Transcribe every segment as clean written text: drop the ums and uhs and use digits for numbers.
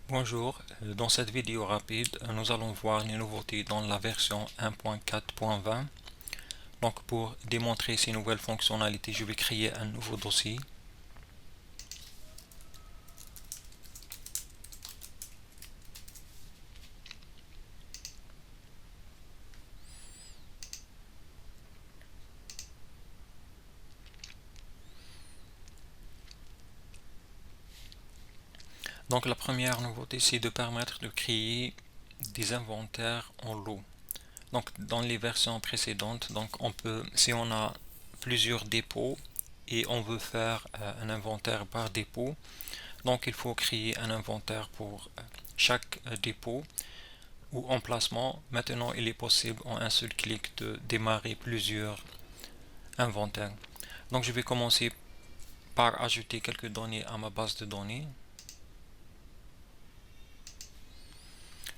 Bonjour, dans cette vidéo rapide, nous allons voir les nouveautés dans la version 1.4.20. Donc pour démontrer ces nouvelles fonctionnalités, je vais créer un nouveau dossier. Donc la première nouveauté, c'est de permettre de créer des inventaires en lot. Donc dans les versions précédentes, si on a plusieurs dépôts et on veut faire un inventaire par dépôt, donc il faut créer un inventaire pour chaque dépôt ou emplacement. Maintenant, il est possible en un seul clic de démarrer plusieurs inventaires. Donc je vais commencer par ajouter quelques données à ma base de données.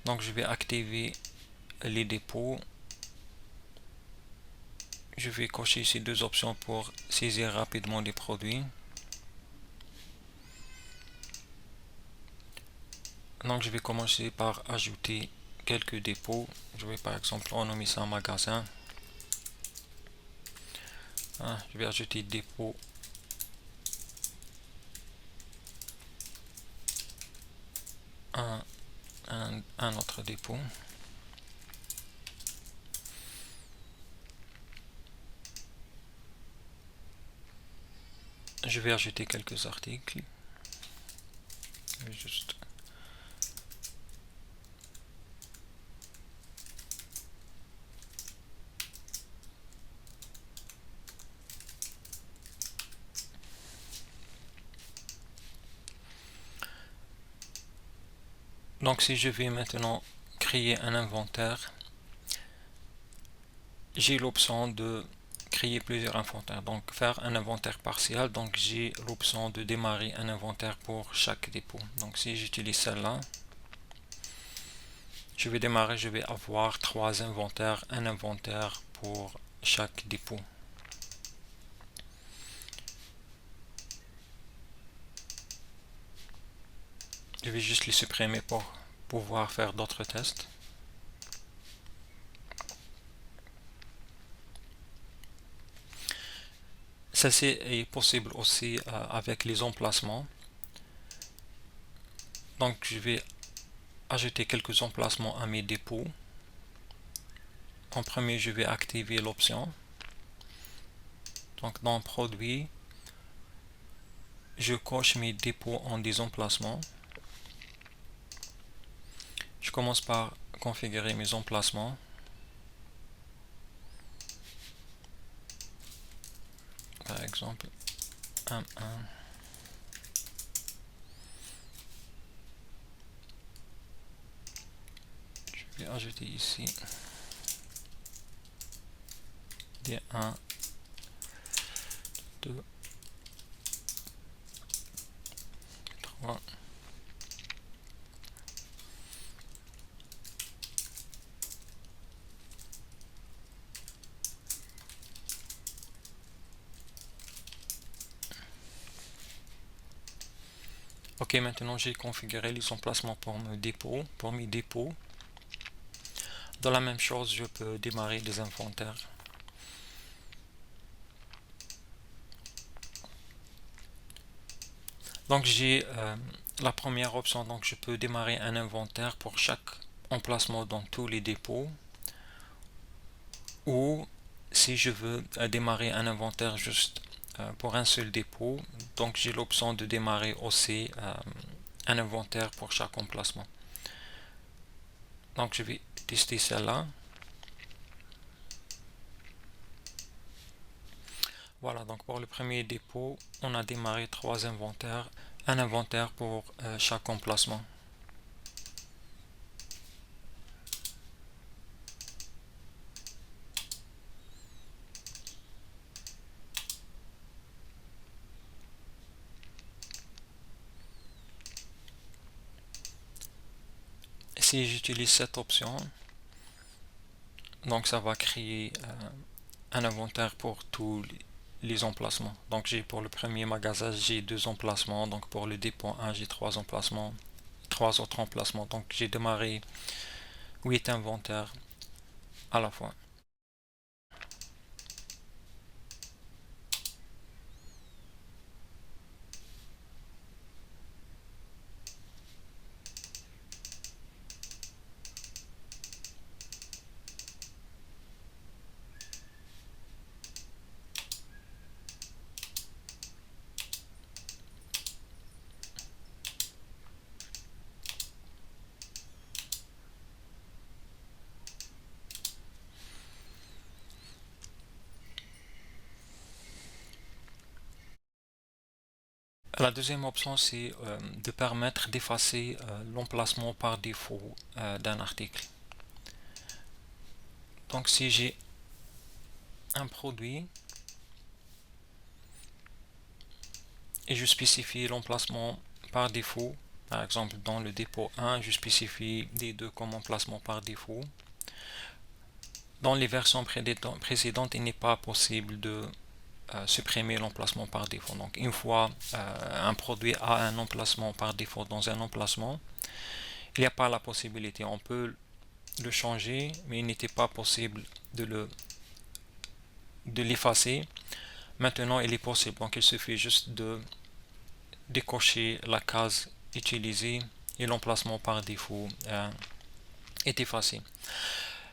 Donc je vais activer les dépôts. Je vais cocher ces deux options pour saisir rapidement les produits. Donc je vais commencer par ajouter quelques dépôts. Je vais par exemple renommer ça magasin. Je vais ajouter dépôt un autre dépôt. Je vais ajouter quelques articles. Juste donc si je vais maintenant créer un inventaire, j'ai l'option de créer plusieurs inventaires. Donc faire un inventaire partiel, donc j'ai l'option de démarrer un inventaire pour chaque dépôt. Donc si j'utilise celle-là, je vais démarrer, je vais avoir 3 inventaires, un inventaire pour chaque dépôt. Je vais juste les supprimer pour pouvoir faire d'autres tests. Ceci est possible aussi avec les emplacements. Donc je vais ajouter quelques emplacements à mes dépôts. En premier, je vais activer l'option. Donc dans Produits, je coche mes dépôts en des emplacements. Je commence par configurer mes emplacements. Par exemple, 1, 1. Je vais ajouter ici des 1, 2, 3. Ok, maintenant j'ai configuré les emplacements pour mes dépôts. Dans la même chose, je peux démarrer des inventaires. Donc j'ai la première option, donc je peux démarrer un inventaire pour chaque emplacement dans tous les dépôts. Ou si je veux démarrer un inventaire juste pour un seul dépôt, donc j'ai l'option de démarrer aussi un inventaire pour chaque emplacement. Donc je vais tester celle-là. Voilà, donc pour le premier dépôt, on a démarré 3 inventaires, un inventaire pour chaque emplacement. Si j'utilise cette option, donc ça va créer un inventaire pour tous les emplacements. Donc j'ai pour le premier magasin, j'ai 2 emplacements. Donc pour le dépôt 1, j'ai 3 emplacements, 3 autres emplacements. Donc j'ai démarré 8 inventaires à la fois. La deuxième option, c'est de permettre d'effacer l'emplacement par défaut d'un article. Donc si j'ai un produit et je spécifie l'emplacement par défaut, par exemple dans le dépôt 1, je spécifie D2 comme emplacement par défaut. Dans les versions précédentes, il n'est pas possible de supprimer l'emplacement par défaut. Donc une fois un produit a un emplacement par défaut dans un emplacement, il n'y a pas la possibilité. On peut le changer, mais il n'était pas possible de l'effacer. Maintenant, il est possible. Donc il suffit juste de décocher la case utilisée et l'emplacement par défaut est effacé.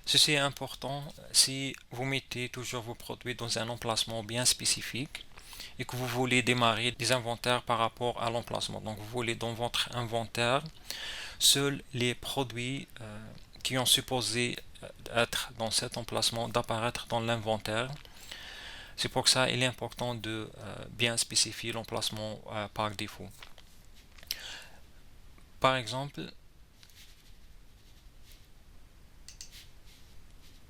Ceci est important si vous mettez toujours vos produits dans un emplacement bien spécifique et que vous voulez démarrer des inventaires par rapport à l'emplacement. Donc vous voulez dans votre inventaire seuls les produits qui ont supposé être dans cet emplacement d'apparaître dans l'inventaire. C'est pour ça il est important de bien spécifier l'emplacement par défaut. Par exemple,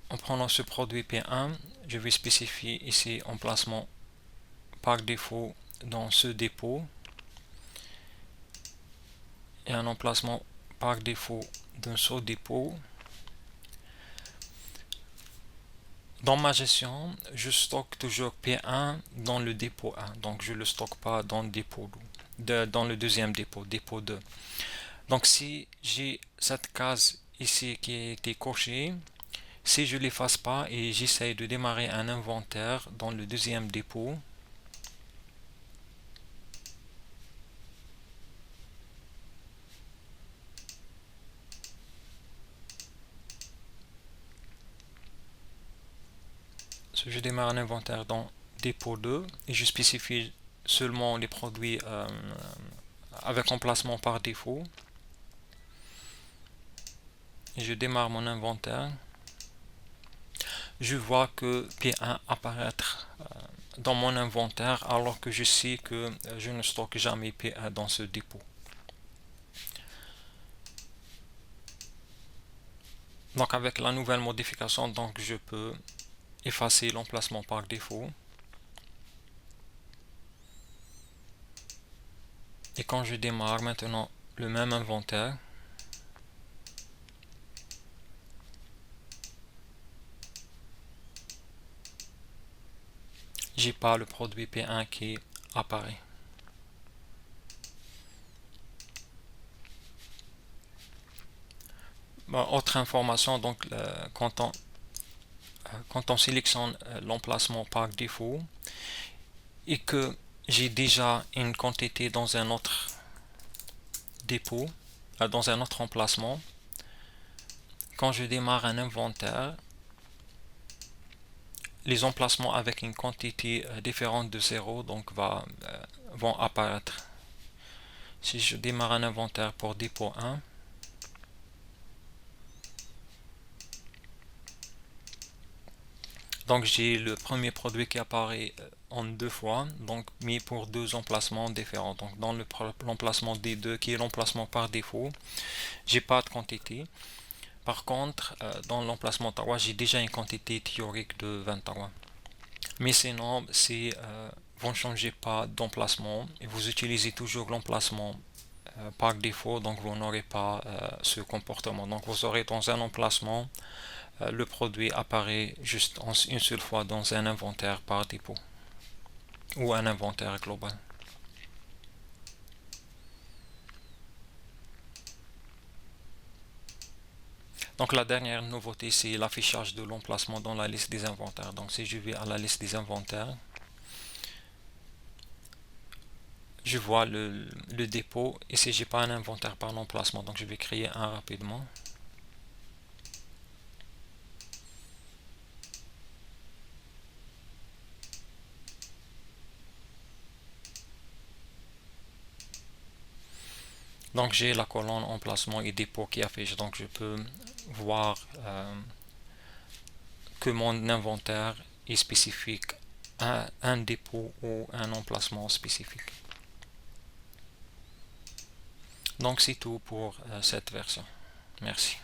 en prenant ce produit P1, je vais spécifier ici emplacement par défaut dans ce dépôt et un emplacement par défaut dans ce dépôt. Dans ma gestion, je stocke toujours P1 dans le dépôt 1, donc je ne le stocke pas dans le dépôt dans le deuxième dépôt, dépôt 2. Donc si j'ai cette case ici qui a été cochée, si je ne l'efface pas et j'essaye de démarrer un inventaire dans le deuxième dépôt, je démarre un inventaire dans dépôt 2 et je spécifie seulement les produits avec emplacement par défaut. Et je démarre mon inventaire. Je vois que P1 apparaître dans mon inventaire alors que je sais que je ne stocke jamais P1 dans ce dépôt. Donc avec la nouvelle modification, donc je peux effacer l'emplacement par défaut. Et quand je démarre maintenant le même inventaire, j'ai pas le produit P1 qui apparaît. Bon, autre information, donc quand on sélectionne l'emplacement par défaut et que j'ai déjà une quantité dans un autre dépôt, dans un autre emplacement, quand je démarre un inventaire, les emplacements avec une quantité différente de 0 donc vont apparaître. Si je démarre un inventaire pour dépôt 1, donc j'ai le premier produit qui apparaît en deux fois, donc mis pour deux emplacements différents. Donc dans l'emplacement D2 qui est l'emplacement par défaut, j'ai pas de quantité. Par contre, dans l'emplacement Tawa, j'ai déjà une quantité théorique de 20 Tawa. Mais sinon, si vous ne changez pas d'emplacement et vous utilisez toujours l'emplacement par défaut, donc vous n'aurez pas ce comportement. Donc vous aurez dans un emplacement, le produit apparaît juste une seule fois dans un inventaire par dépôt ou un inventaire global. Donc la dernière nouveauté, c'est l'affichage de l'emplacement dans la liste des inventaires. Donc si je vais à la liste des inventaires, je vois le dépôt. Ici, j'ai pas un inventaire par emplacement, donc je vais créer un rapidement. Donc j'ai la colonne emplacement et dépôt qui affiche. Donc je peux voir que mon inventaire est spécifique à un dépôt ou un emplacement spécifique. Donc c'est tout pour cette version. Merci.